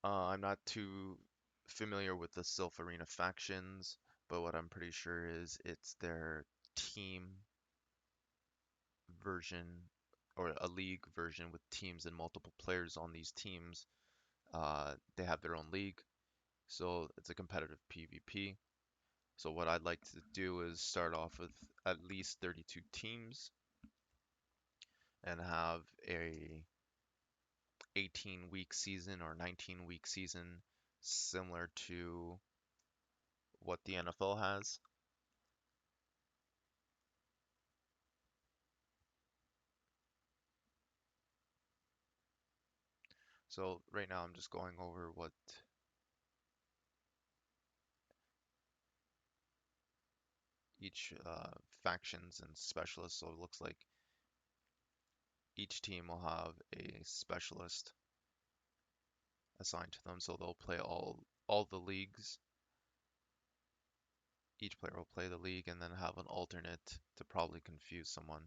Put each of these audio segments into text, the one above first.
I'm not too familiar with the Sylph Arena factions, but what I'm pretty sure is it's their team version or a league version with teams and multiple players on these teams. They have their own league, so it's a competitive PvP. So what I'd like to do is start off with at least 32 teams and have a 18-week season or 19-week season similar to what the NFL has. So right now I'm just going over what each factions and specialists. So it looks like each team will have a specialist assigned to them. So they'll play all the leagues. Each player will play the league and then have an alternate to probably confuse someone.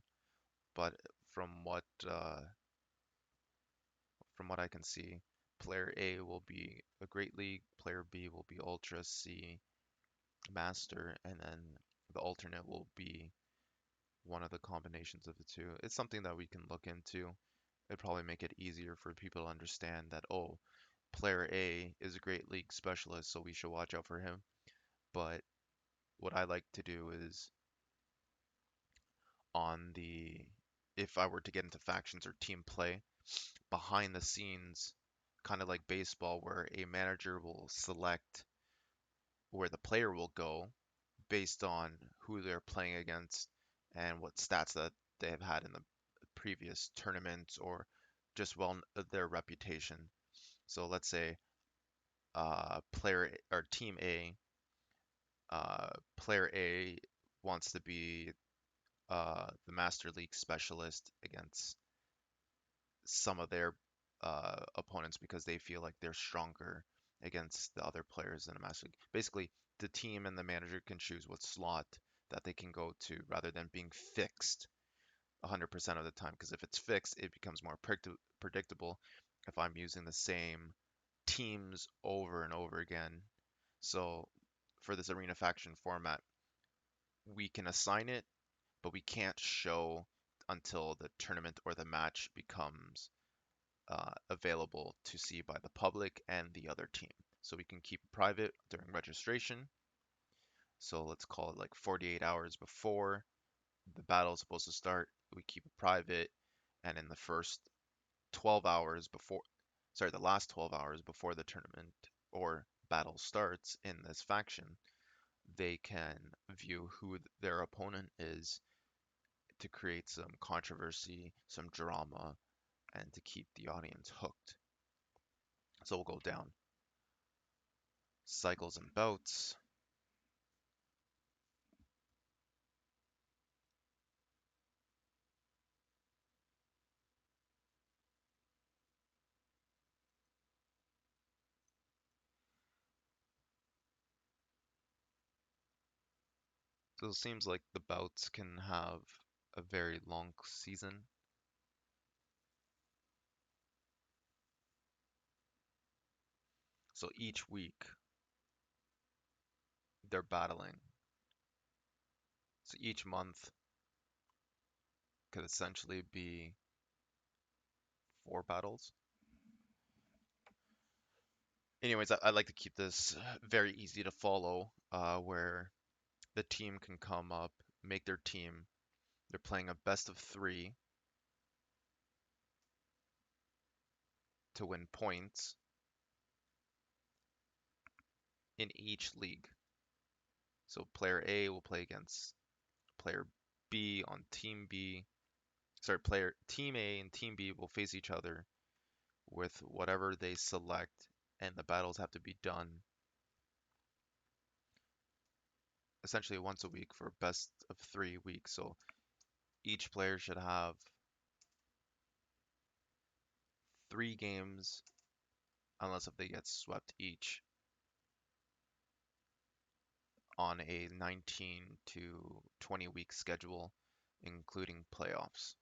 But from what I can see, player A will be a Great League, player B will be Ultra, C, Master, and then the alternate will be one of the combinations of the two. It's something that we can look into. It'd probably make it easier for people to understand that, oh, player A is a Great League specialist, so we should watch out for him. But what I like to do is on the if I were to get into factions or team play, behind the scenes, kind of like baseball, where a manager will select where the player will go based on who they're playing against and what stats that they have had in the previous tournaments or just their reputation. So let's say player or team A, player A wants to be the Master League specialist against some of their opponents because they feel like they're stronger against the other players in a Master League. Basically, the team and the manager can choose what slot that they can go to rather than being fixed 100% of the time. Because if it's fixed, it becomes more predictable if I'm using the same teams over and over again. So for this arena faction format, we can assign it, but we can't show until the tournament or the match becomes available to see by the public and the other team. So we can keep it private during registration. So let's call it like 48 hours before the battle is supposed to start. We keep it private, and in the first 12 hours before, sorry, the last 12 hours before the tournament or battle starts in this faction, they can view who their opponent is to create some controversy, some drama, and to keep the audience hooked. So we'll go down cycles and bouts. So it seems like the bouts can have a very long season. So each week they're battling. So each month could essentially be four battles. Anyways, I like to keep this very easy to follow, where the team can come up, make their team. They're playing a best of three to win points in each league. So player A will play against player B on team B. Sorry, player team A and team B will face each other with whatever they select, and the battles have to be done essentially once a week for best of 3 weeks. So each player should have 3 games, unless if they get swept each, on a 19 to 20 week schedule, including playoffs.